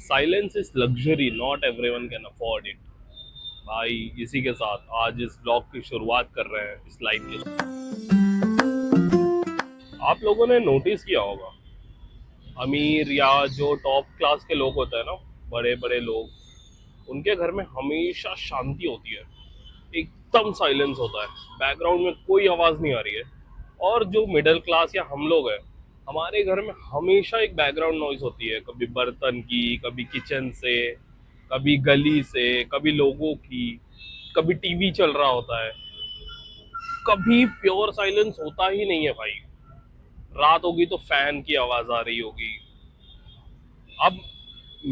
Silence is luxury, not everyone can afford it. भाई इसी के साथ आज इस ब्लॉग की शुरुआत कर रहे हैं इस लाइव के। आप लोगों ने नोटिस किया होगा, अमीर या जो टॉप क्लास के लोग होते हैं ना, बड़े बड़े लोग, उनके घर में हमेशा शांति होती है। एकदम साइलेंस होता है, बैकग्राउंड में कोई आवाज नहीं आ रही है। और जो मिडिल क्लास या हम लोग हैं, हमारे घर में हमेशा एक बैकग्राउंड नॉइज होती है, कभी बर्तन की, कभी किचन से, कभी गली से, कभी लोगों की, कभी टीवी चल रहा होता है। कभी प्योर साइलेंस होता ही नहीं है भाई। रात होगी तो फैन की आवाज आ रही होगी। अब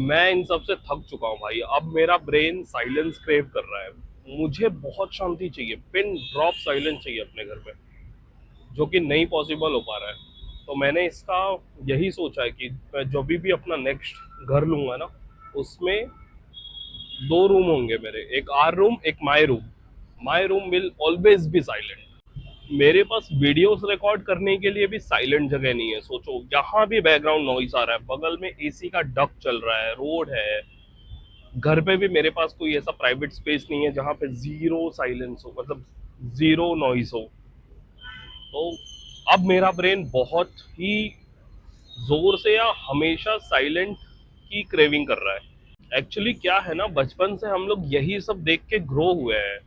मैं इन सब से थक चुका हूँ भाई। अब मेरा ब्रेन साइलेंस क्रेव कर रहा है। मुझे बहुत शांति चाहिए, पिन ड्रॉप साइलेंस चाहिए अपने घर में, जो कि नहीं पॉसिबल हो पा रहा है। तो मैंने इसका यही सोचा है कि मैं जब भी अपना नेक्स्ट घर लूंगा ना, उसमें दो रूम होंगे मेरे, एक आर रूम, एक my room. My room will always be silent. मेरे पास वीडियोस रिकॉर्ड करने के लिए भी साइलेंट जगह नहीं है। सोचो, यहाँ भी बैकग्राउंड नॉइस आ रहा है, बगल में एसी का डक चल रहा है, रोड है, घर पे भी मेरे पास कोई ऐसा प्राइवेट स्पेस नहीं है जहाँ पे जीरो साइलेंस हो, मतलब जीरो नॉइस हो। तो अब मेरा ब्रेन बहुत ही जोर से या हमेशा साइलेंट की क्रेविंग कर रहा है। एक्चुअली क्या है ना, बचपन से हम लोग यही सब देख के ग्रो हुए हैं।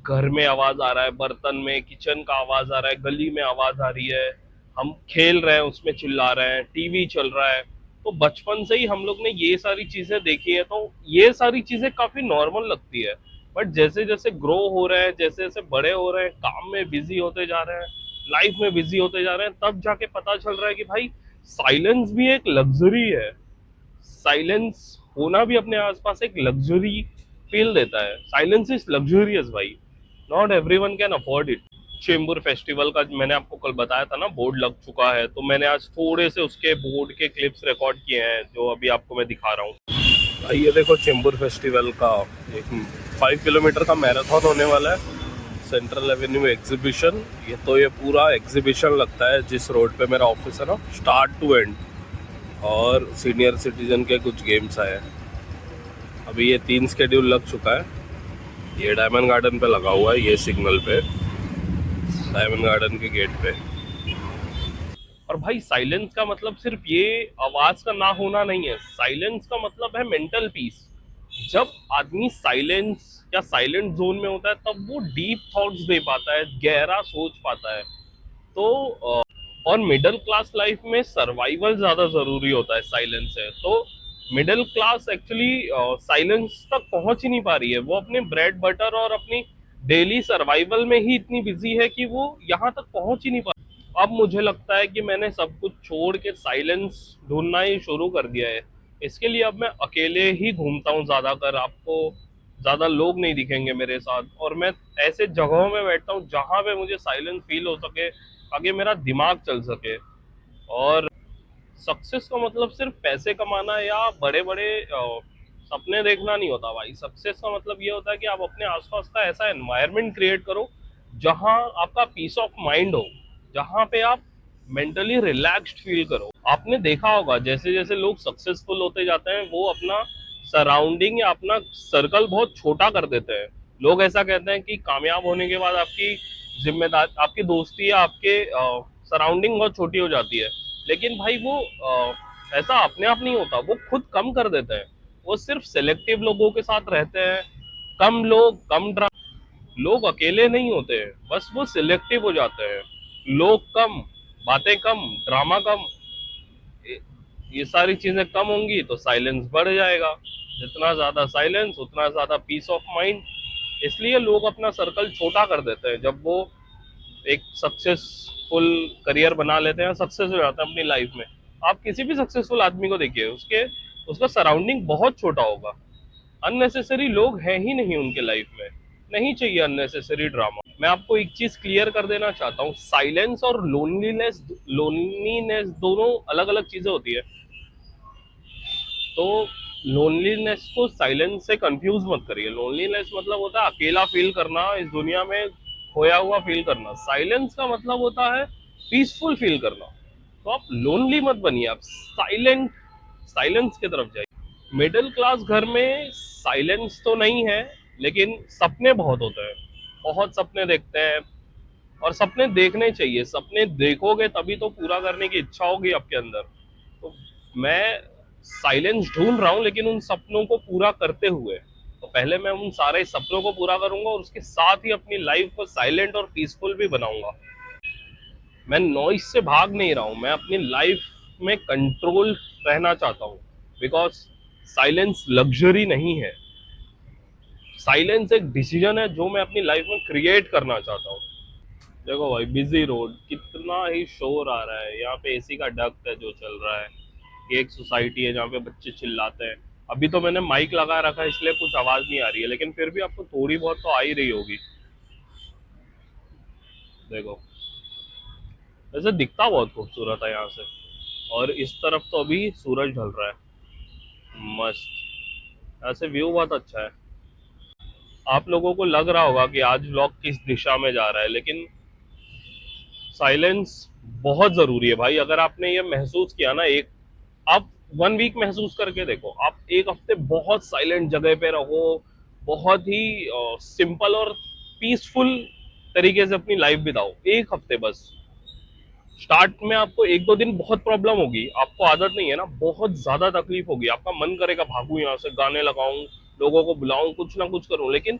घर में आवाज आ रहा है, बर्तन में, किचन का आवाज आ रहा है, गली में आवाज आ रही है, हम खेल रहे हैं उसमें चिल्ला रहे हैं, टीवी चल रहा है। तो बचपन से ही हम लोग ने ये सारी चीजें देखी है, तो ये सारी चीजें काफी नॉर्मल लगती है। बट जैसे जैसे ग्रो हो रहे हैं, जैसे जैसे बड़े हो रहे हैं, काम में बिजी होते जा रहे हैं, लाइफ में बिजी होते जा रहे हैं, तब जाके पता चल रहा है कि भाई साइलेंस भी एक लग्जरी है। साइलेंस होना भी अपने आसपास एक लग्जरी फील देता है। साइलेंस इज लग्जरियस भाई, not everyone can afford it. Chembur festival का मैंने आपको कल बताया था ना, बोर्ड लग चुका है, तो मैंने आज थोड़े से उसके बोर्ड के क्लिप्स रिकॉर्ड किए हैं, जो अभी आपको मैं दिखा रहा हूँ। ये देखो, चेंबूर फेस्टिवल का एक 5 किलोमीटर का मैराथन होने वाला है, सेंट्रल एवेन्यू एग्जीबिशन। ये पूरा एग्जीबिशन लगता है जिस रोड पे मेरा ऑफिस है ना, स्टार्ट टू एंड। और सीनियर सिटीजन के कुछ गेम्स आए हैं। अभी ये 3 शेड्यूल लग चुका है। ये डायमंड गार्डन पे लगा हुआ है, ये सिग्नल पे, डायमंड गार्डन के गेट पे। और भाई साइलेंस का मतलब सिर्फ ये आवाज का ना होना नहीं है। साइलेंस का मतलब है मेंटल पीस। जब आदमी साइलेंस या साइलेंट जोन में होता है, तब वो डीप थॉट्स दे पाता है, गहरा सोच पाता है। तो और मिडिल क्लास लाइफ में सर्वाइवल ज्यादा जरूरी होता है साइलेंस से। तो मिडिल क्लास एक्चुअली साइलेंस तक पहुंच ही नहीं पा रही है। वो अपने ब्रेड बटर और अपनी डेली सर्वाइवल में ही इतनी बिजी है कि वो यहाँ तक पहुंच ही नहीं पा रही। अब मुझे लगता है कि मैंने सब कुछ छोड़ के साइलेंस ढूंढना ही शुरू कर दिया है। इसके लिए अब मैं अकेले ही घूमता हूँ ज्यादातर। आपको ज्यादा लोग नहीं दिखेंगे मेरे साथ, और मैं ऐसे जगहों में बैठता हूँ जहां पे मुझे साइलेंस फील हो सके, ताकि मेरा दिमाग चल सके। और सक्सेस का मतलब सिर्फ पैसे कमाना या बड़े बड़े सपने देखना नहीं होता भाई। सक्सेस का मतलब ये होता है कि आप अपने आसपास का ऐसा एनवायरनमेंट क्रिएट करो जहां आपका पीस ऑफ माइंड हो, जहां पे आप मेंटली रिलैक्स्ड फील करो। आपने देखा होगा, जैसे जैसे लोग सक्सेसफुल होते जाते हैं, वो अपना सराउंडिंग या अपना सर्कल बहुत छोटा कर देते हैं। लोग ऐसा कहते हैं कि कामयाब होने के बाद आपकी जिम्मेदार, आपकी दोस्ती या आपके सराउंडिंग बहुत छोटी हो जाती है। लेकिन भाई वो ऐसा अपने आप नहीं होता, वो खुद कम कर देते हैं। वो सिर्फ सिलेक्टिव लोगों के साथ रहते हैं। कम लोग, कम ड्रामा। लोग अकेले नहीं होते हैं, बस वो सिलेक्टिव हो जाते हैं। लोग कम, बातें कम, ड्रामा कम। ये सारी चीजें कम होंगी तो साइलेंस बढ़ जाएगा। जितना ज्यादा साइलेंस, उतना ज्यादा पीस ऑफ माइंड। इसलिए लोग अपना सर्कल छोटा कर देते हैं जब वो एक सक्सेसफुल करियर बना लेते हैं, सक्सेस हो जाता है अपनी लाइफ में। आप किसी भी सक्सेसफुल आदमी को देखिए, उसके उसका सराउंडिंग बहुत छोटा होगा। अननेसेसरी लोग हैं ही नहीं उनके लाइफ में। नहीं चाहिए अननेसेसरी ड्रामा। मैं आपको एक चीज क्लियर कर देना चाहता हूँ, साइलेंस और लोनलीनेस दोनों अलग अलग चीजें होती है। तो लोनलीनेस को साइलेंस से कंफ्यूज मत करिए। लोनलीनेस मतलब होता है अकेला फील करना, इस दुनिया में खोया हुआ फील करना। साइलेंस का मतलब होता है पीसफुल फील करना। तो आप लोनली मत बनिए, आप साइलेंस की तरफ जाइए। मिडिल क्लास घर में साइलेंस तो नहीं है, लेकिन सपने बहुत होते हैं, बहुत सपने देखते हैं। और सपने देखने चाहिए, सपने देखोगे तभी तो पूरा करने की इच्छा होगी आपके अंदर। तो मैं साइलेंस ढूंढ रहा हूँ, लेकिन उन सपनों को पूरा करते हुए, तो पहले मैं उन सारे सपनों को पूरा करूंगा और उसके साथ ही अपनी लाइफ को साइलेंट और पीसफुल भी बनाऊंगा। मैं नॉइस से भाग नहीं रहा हूँ, मैं अपनी लाइफ में कंट्रोल रहना चाहता हूँ। बिकॉज साइलेंस लग्जरी नहीं है, साइलेंस एक डिसीजन है जो मैं अपनी लाइफ में क्रिएट करना चाहता हूँ। देखो भाई, बिजी रोड, कितना ही शोर आ रहा है यहाँ पे, एसी का डक्ट है जो चल रहा है। ये एक सोसाइटी है जहाँ पे बच्चे चिल्लाते हैं। अभी तो मैंने माइक लगा रखा है इसलिए कुछ आवाज नहीं आ रही है, लेकिन फिर भी आपको थोड़ी बहुत तो आ ही रही होगी। देखो, वैसे दिखता बहुत खूबसूरत है यहाँ से। और इस तरफ तो अभी सूरज ढल रहा है, मस्त। ऐसे व्यू बहुत अच्छा है। आप लोगों को लग रहा होगा कि आज व्लॉग किस दिशा में जा रहा है, लेकिन साइलेंस बहुत जरूरी है भाई। अगर आपने ये महसूस किया ना, एक आप 1 वीक महसूस करके देखो, आप एक हफ्ते बहुत साइलेंट जगह पे रहो, बहुत ही सिंपल और पीसफुल तरीके से अपनी लाइफ बिताओ, एक हफ्ते बस। स्टार्ट में आपको 1-2 दिन बहुत प्रॉब्लम होगी, आपको आदत नहीं है ना, बहुत ज्यादा तकलीफ होगी, आपका मन करेगा भागू यहाँ से, गाने लगाऊं, लोगों को बुलाऊं, कुछ ना कुछ करूं। लेकिन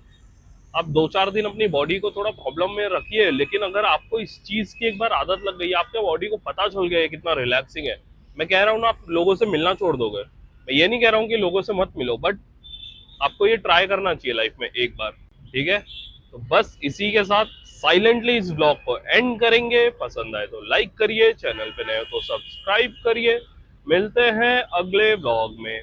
आप 2-4 दिन अपनी बॉडी को थोड़ा प्रॉब्लम में रखिए। लेकिन अगर आपको इस चीज की एक बार आदत लग गई, आपके बॉडी को पता चल गया है कितना रिलैक्सिंग है, मैं कह रहा हूँ ना, आप लोगों से मिलना छोड़ दोगे। मैं ये नहीं कह रहा हूँ कि लोगों से मत मिलो, बट आपको ये ट्राई करना चाहिए लाइफ में एक बार। ठीक है, तो बस इसी के साथ साइलेंटली इस ब्लॉग को एंड करेंगे। पसंद आए तो लाइक करिए, चैनल पे नए हो तो सब्सक्राइब करिए। मिलते हैं अगले ब्लॉग में।